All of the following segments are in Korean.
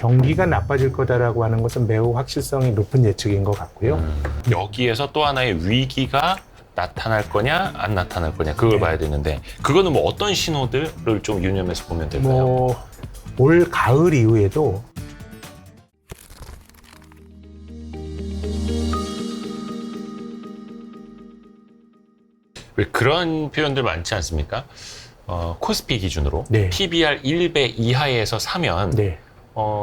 경기가 나빠질 거다라고 하는 것은 매우 확실성이 높은 예측인 것 같고요. 여기에서 또 하나의 위기가 나타날 거냐 안 나타날 거냐 그걸 네. 봐야 되는데 그거는 뭐 어떤 신호들을 좀 유념해서 보면 될까요? 뭐 올 가을 이후에도 왜 그런 표현들 많지 않습니까? 코스피 기준으로 네. PBR 1배 이하에서 사면 네,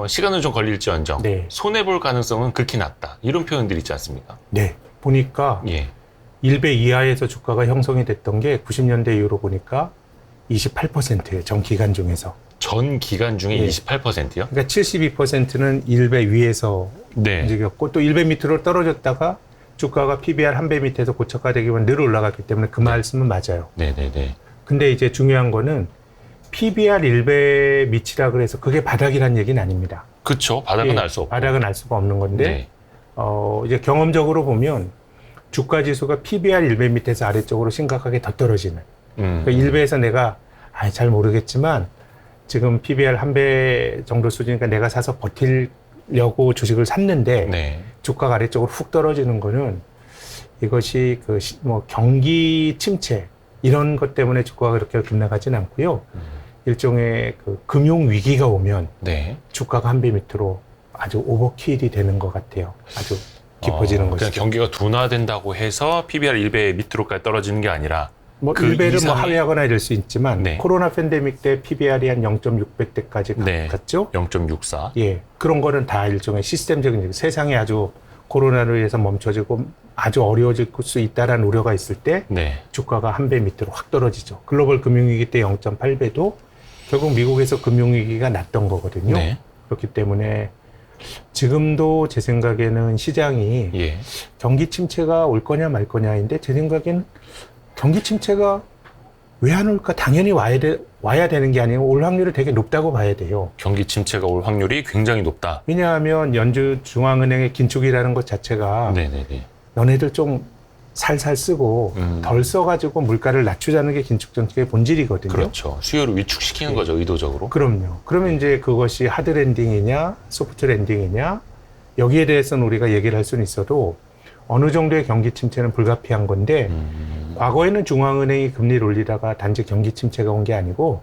시간은 좀 걸릴지언정 네. 손해볼 가능성은 극히 낮다. 이런 표현들이 있지 않습니까? 네 보니까 예. 1배 이하에서 주가가 형성이 됐던 게 90년대 이후로 보니까 28%예요. 전 기간 중에서. 전 기간 중에 예. 28%요? 그러니까 72%는 1배 위에서 네. 움직였고 또 1배 밑으로 떨어졌다가 주가가 PBR 한 배 밑에서 고착화되기만 늘 올라갔기 때문에 그 말씀은 맞아요. 네네네. 근데 이제 중요한 거는 PBR 1배 밑이라 그래서 그게 바닥이란 얘기는 아닙니다. 그쵸. 바닥은 예, 알 수 없고. 바닥은 알 수가 없는 건데 네. 이제 경험적으로 보면 주가 지수가 PBR 1배 밑에서 아래쪽으로 심각하게 더 떨어지는. 그러니까 1배에서 내가 잘 모르겠지만 지금 PBR 한 배 정도 수준이니까 내가 사서 버틸려고 주식을 샀는데 네. 주가가 아래쪽으로 훅 떨어지는 거는 이것이 뭐 경기 침체 이런 것 때문에 주가가 그렇게 급락하진 않고요. 일종의 그 금융 위기가 오면 네. 주가가 한 배 밑으로 아주 오버킬이 되는 것 같아요. 아주 깊어지는 그냥 것이죠. 경기가 둔화된다고 해서 PBR 1배 밑으로까지 떨어지는 게 아니라 뭐 그 1배를 뭐 이상의- 하회하거나 이럴 수 있지만 네. 코로나 팬데믹 때 PBR이 한 0.6배대까지 네. 갔죠. 0.64. 예, 그런 거는 다 일종의 시스템적인 얘기. 세상이 아주 코로나로 인해서 멈춰지고 아주 어려워질 수 있다라는 우려가 있을 때 네. 주가가 한 배 밑으로 확 떨어지죠. 글로벌 금융위기 때 0.8배도 결국 미국에서 금융위기가 났던 거거든요. 네. 그렇기 때문에 지금도 제 생각에는 시장이 예. 경기 침체가 올 거냐 말 거냐인데 제 생각에는 경기 침체가 왜 안 올까? 당연히 와야 되는 게 아니고 올 확률이 되게 높다고 봐야 돼요. 경기 침체가 올 확률이 굉장히 높다. 왜냐하면 연준 중앙은행의 긴축이라는 것 자체가 네네네. 너네들 좀 살살 쓰고 덜 써가지고 물가를 낮추자는 게 긴축 정책의 본질이거든요. 그렇죠. 수요를 위축시키는 거죠, 의도적으로. 그럼요. 그러면 이제 그것이 하드 랜딩이냐, 소프트 랜딩이냐, 여기에 대해서는 우리가 얘기를 할 수는 있어도 어느 정도의 경기 침체는 불가피한 건데, 과거에는 중앙은행이 금리를 올리다가 단지 경기 침체가 온 게 아니고,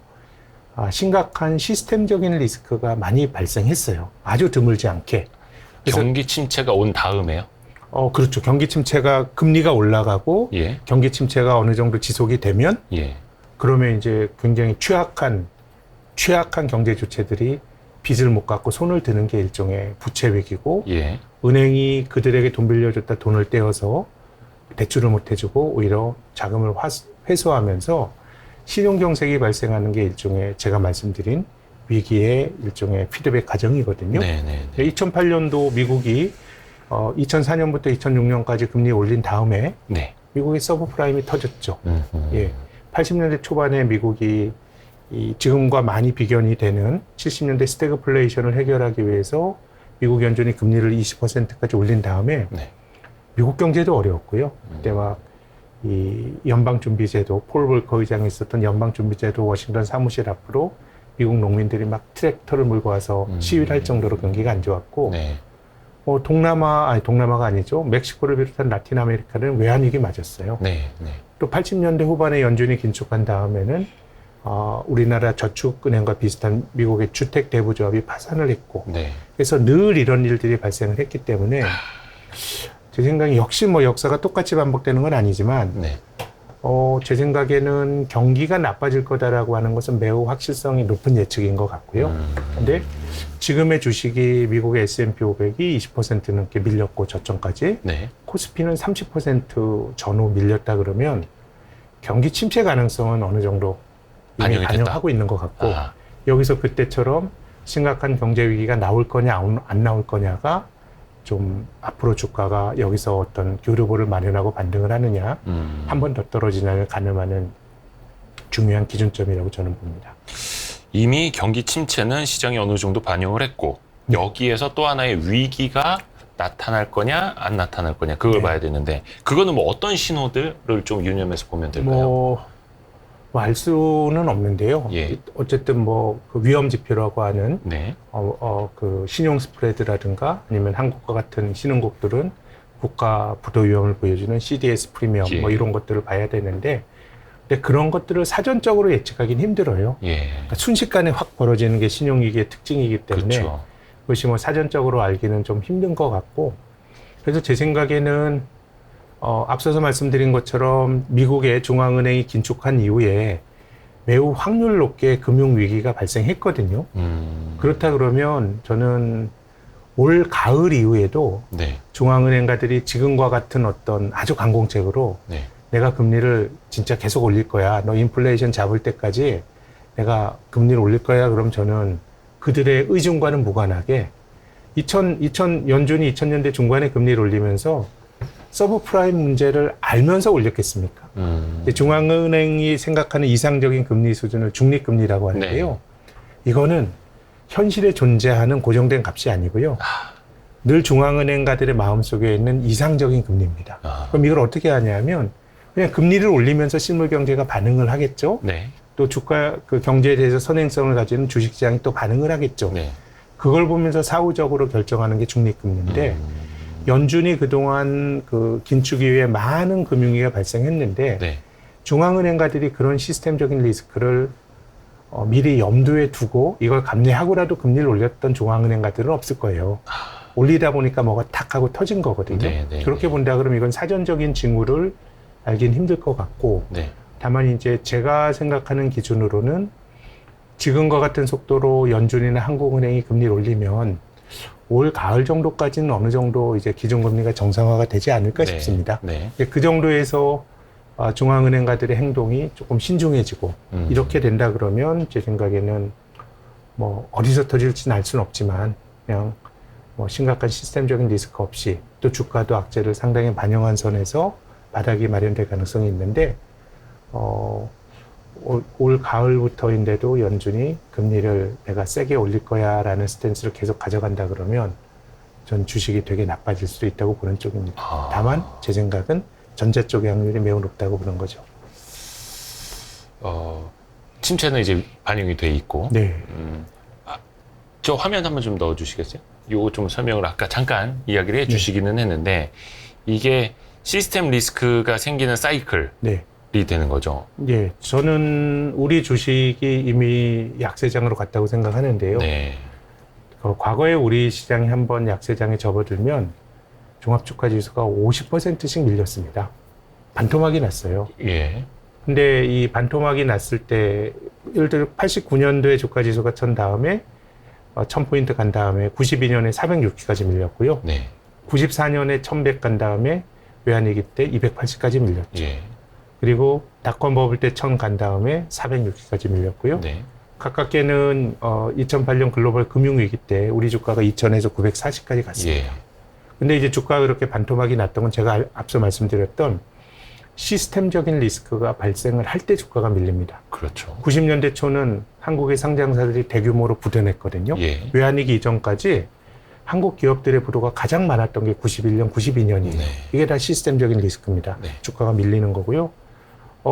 심각한 시스템적인 리스크가 많이 발생했어요. 아주 드물지 않게. 그래서 경기 침체가 온 다음에요? 그렇죠. 경기 침체가 금리가 올라가고, 예. 경기 침체가 어느 정도 지속이 되면, 예. 그러면 이제 굉장히 취약한 경제 주체들이 빚을 못 갚고 손을 드는 게 일종의 부채 위기고, 예. 은행이 그들에게 돈 빌려줬다 돈을 떼어서 대출을 못 해주고 오히려 자금을 회수하면서 신용경색이 발생하는 게 일종의 제가 말씀드린 위기의 일종의 피드백 과정이거든요. 네네. 2008년도 미국이 2004년부터 2006년까지 금리 올린 다음에 네. 미국의 서브프라임이 터졌죠. 예, 80년대 초반에 미국이 지금과 많이 비견이 되는 70년대 스태그플레이션을 해결하기 위해서 미국 연준이 금리를 20%까지 올린 다음에 네. 미국 경제도 어려웠고요. 그때 막 이 연방준비제도, 폴 볼커 의장이 있었던 연방준비제도 워싱턴 사무실 앞으로 미국 농민들이 막 트랙터를 몰고 와서 시위를 할 정도로 경기가 안 좋았고, 네. 동남아가 아니죠. 멕시코를 비롯한 라틴 아메리카는 외환위기 맞았어요. 네. 네. 또 80년대 후반에 연준이 긴축한 다음에는 우리나라 저축은행과 비슷한 미국의 주택대부조합이 파산을 했고, 네. 그래서 늘 이런 일들이 발생을 했기 때문에 제 생각에 역시 뭐 역사가 똑같이 반복되는 건 아니지만 네. 제 생각에는 경기가 나빠질 거다라고 하는 것은 매우 확실성이 높은 예측인 것 같고요. 근데 지금의 주식이 미국의 S&P 500이 20% 넘게 밀렸고 저점까지, 네. 코스피는 30% 전후 밀렸다 그러면 경기 침체 가능성은 어느 정도 이미 반영이 됐다. 반영하고 있는 것 같고, 아, 여기서 그때처럼 심각한 경제 위기가 나올 거냐 안 나올 거냐가 좀 앞으로 주가가 여기서 어떤 교류보를 마련하고 반등을 하느냐, 한 번 더 떨어지냐를 가늠하는 중요한 기준점이라고 저는 봅니다. 이미 경기 침체는 시장이 어느 정도 반영을 했고 여기에서 또 하나의 위기가 나타날 거냐 안 나타날 거냐 그걸 네. 봐야 되는데 그거는 뭐 어떤 신호들을 좀 유념해서 보면 될까요? 뭐 뭐 알 수는 없는데요. 예. 어쨌든 뭐 그 위험 지표라고 하는 네. 그 신용 스프레드라든가 아니면 한국과 같은 신흥국들은 국가 부도 위험을 보여주는 CDS 프리미엄 예. 뭐 이런 것들을 봐야 되는데 근데 그런 것들을 사전적으로 예측하기는 힘들어요. 예. 그러니까 순식간에 확 벌어지는 게 신용위기의 특징이기 때문에 그렇죠. 그것이 뭐 사전적으로 알기는 좀 힘든 것 같고 그래서 제 생각에는 앞서서 말씀드린 것처럼 미국의 중앙은행이 긴축한 이후에 매우 확률 높게 금융위기가 발생했거든요. 그렇다 그러면 저는 올 가을 이후에도 네. 중앙은행가들이 지금과 같은 어떤 아주 강공책으로 네. 내가 금리를 진짜 계속 올릴 거야. 너 인플레이션 잡을 때까지 내가 금리를 올릴 거야. 그럼 저는 그들의 의중과는 무관하게 연준이 2000년대 중반에 금리를 올리면서 서브프라임 문제를 알면서 올렸겠습니까? 근데 중앙은행이 생각하는 이상적인 금리 수준을 중립금리라고 하는데요. 네. 이거는 현실에 존재하는 고정된 값이 아니고요. 늘 중앙은행가들의 마음속에 있는 이상적인 금리입니다. 그럼 이걸 어떻게 하냐면 그냥 금리를 올리면서 실물 경제가 반응을 하겠죠. 네. 또 주가 그 경제에 대해서 선행성을 가지는 주식시장이 또 반응을 하겠죠. 네. 그걸 보면서 사후적으로 결정하는 게 중립금리인데 연준이 그동안 그 긴축 이후에 많은 금융위기가 발생했는데 네. 중앙은행가들이 그런 시스템적인 리스크를 미리 염두에 두고 이걸 감내하고라도 금리를 올렸던 중앙은행가들은 없을 거예요. 올리다 보니까 뭐가 탁 하고 터진 거거든요. 네, 네, 그렇게 네. 본다 그러면 이건 사전적인 징후를 알긴 힘들 것 같고 네. 다만 이제 제가 생각하는 기준으로는 지금과 같은 속도로 연준이나 한국은행이 금리를 올리면 올 가을 정도까지는 어느 정도 이제 기준금리가 정상화가 되지 않을까 네. 싶습니다. 네. 그 정도에서 중앙은행가들의 행동이 조금 신중해지고 이렇게 된다 그러면 제 생각에는 뭐 어디서 터질지는 알 수는 없지만 그냥 뭐 심각한 시스템적인 리스크 없이 또 주가도 악재를 상당히 반영한 선에서 바닥이 마련될 가능성이 있는데 올 가을부터인데도 연준이 금리를 내가 세게 올릴 거야 라는 스탠스를 계속 가져간다 그러면 전 주식이 되게 나빠질 수도 있다고 보는 쪽입니다. 다만 제 생각은 전자 쪽의 확률이 매우 높다고 보는 거죠. 침체는 이제 반영이 돼 있고. 네. 저 화면 한번 좀 넣어주시겠어요? 요거 좀 설명을 아까 잠깐 이야기를 해주시기는 했는데 이게 시스템 리스크가 생기는 사이클이 네. 되는 거죠. 예, 저는 우리 주식이 이미 약세장으로 갔다고 생각하는데요. 네. 과거에 우리 시장이 한번 약세장에 접어들면 종합주가지수가 50%씩 밀렸습니다. 반토막이 났어요. 예. 근데 이 반토막이 났을 때 예를 들어 89년도에 주가지수가 천 다음에 1000포인트 간 다음에 92년에 460까지 밀렸고요. 네. 94년에 1100 간 다음에 외환위기 때 280까지 밀렸죠. 예. 그리고 닷컴 버블 때 1000 간 다음에 460까지 밀렸고요. 네. 가깝게는 2008년 글로벌 금융위기 때 우리 주가가 2000에서 940까지 갔습니다. 예. 근데 이제 주가가 그렇게 반토막이 났던 건 제가 앞서 말씀드렸던 시스템적인 리스크가 발생을 할 때 주가가 밀립니다. 그렇죠. 90년대 초는 한국의 상장사들이 대규모로 부도냈거든요. 예. 외환위기 이전까지 한국 기업들의 부도가 가장 많았던 게 91년, 92년이에요. 네. 이게 다 시스템적인 리스크입니다. 네. 주가가 밀리는 거고요.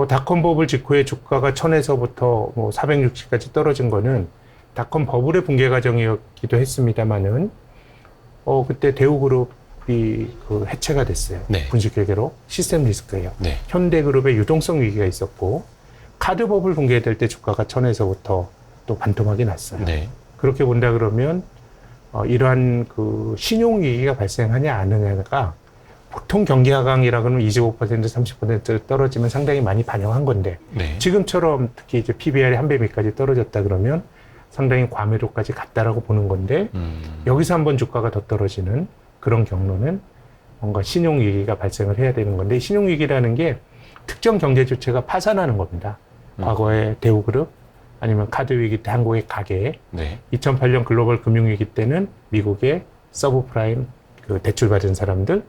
닷컴 버블 직후에 주가가 1000에서부터 뭐 460까지 떨어진 거는 닷컴 버블의 붕괴 과정이었기도 했습니다만은 그때 대우그룹이 그 해체가 됐어요. 네. 분식회계로 시스템 리스크예요. 네. 현대그룹의 유동성 위기가 있었고 카드 버블 붕괴될 때 주가가 1000에서부터 또 반토막이 났어요. 네. 그렇게 본다 그러면 이러한 그 신용 위기가 발생하냐 안 하냐가 보통 경기 하강이라 그러면 25% 30% 떨어지면 상당히 많이 반영한 건데 네. 지금처럼 특히 이제 PBR이 한 배 밑까지 떨어졌다 그러면 상당히 과매도까지 갔다라고 보는 건데 여기서 한번 주가가 더 떨어지는 그런 경로는 뭔가 신용 위기가 발생을 해야 되는 건데 신용 위기라는 게 특정 경제 주체가 파산하는 겁니다. 과거에 대우그룹 아니면 카드 위기 때 한국의 가게, 네. 2008년 글로벌 금융위기 때는 미국의 서브프라임 그 대출 받은 사람들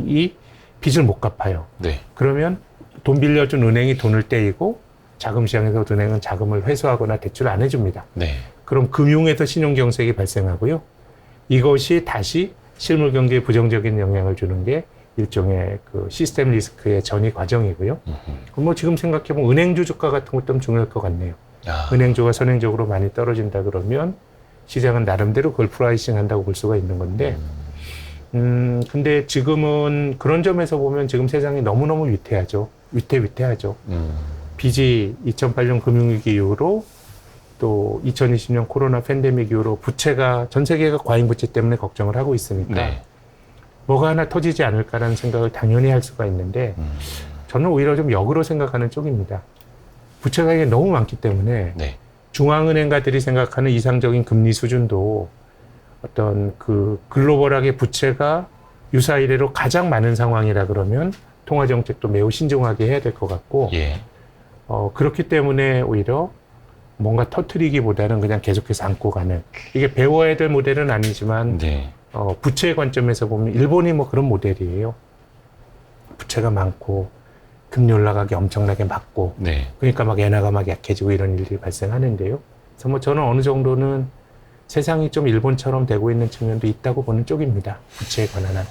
이 빚을 못 갚아요. 네. 그러면 돈 빌려준 은행이 돈을 떼이고 자금 시장에서 은행은 자금을 회수하거나 대출을 안 해줍니다. 네. 그럼 금융에서 신용경색이 발생하고요. 이것이 다시 실물 경제에 부정적인 영향을 주는 게 일종의 그 시스템 리스크의 전이 과정이고요. 그럼 뭐 지금 생각해보면 은행주 주가 같은 것도 좀 중요할 것 같네요. 아, 은행주가 선행적으로 많이 떨어진다 그러면 시장은 나름대로 그걸 프라이싱 한다고 볼 수가 있는 건데, 근데 지금은 그런 점에서 보면 지금 세상이 너무너무 위태하죠. 위태하죠. 빚이 2008년 금융위기 이후로 또 2020년 코로나 팬데믹 이후로 부채가 전 세계가 과잉 부채 때문에 걱정을 하고 있으니까 네. 뭐가 하나 터지지 않을까라는 생각을 당연히 할 수가 있는데 저는 오히려 좀 역으로 생각하는 쪽입니다. 부채가 이게 너무 많기 때문에 네. 중앙은행가들이 생각하는 이상적인 금리 수준도 어떤 그 글로벌하게 부채가 유사 이래로 가장 많은 상황이라 그러면 통화 정책도 매우 신중하게 해야 될 것 같고 예. 그렇기 때문에 오히려 뭔가 터트리기보다는 그냥 계속해서 안고 가는 이게 배워야 될 모델은 아니지만 네. 부채의 관점에서 보면 일본이 뭐 그런 모델이에요. 부채가 많고 금리 올라가기 엄청나게 막고 네. 그러니까 막 엔화가 막 약해지고 이런 일들이 발생하는데요. 그래서 뭐 저는 어느 정도는 세상이 좀 일본처럼 되고 있는 측면도 있다고 보는 쪽입니다. 부채에 관한 한.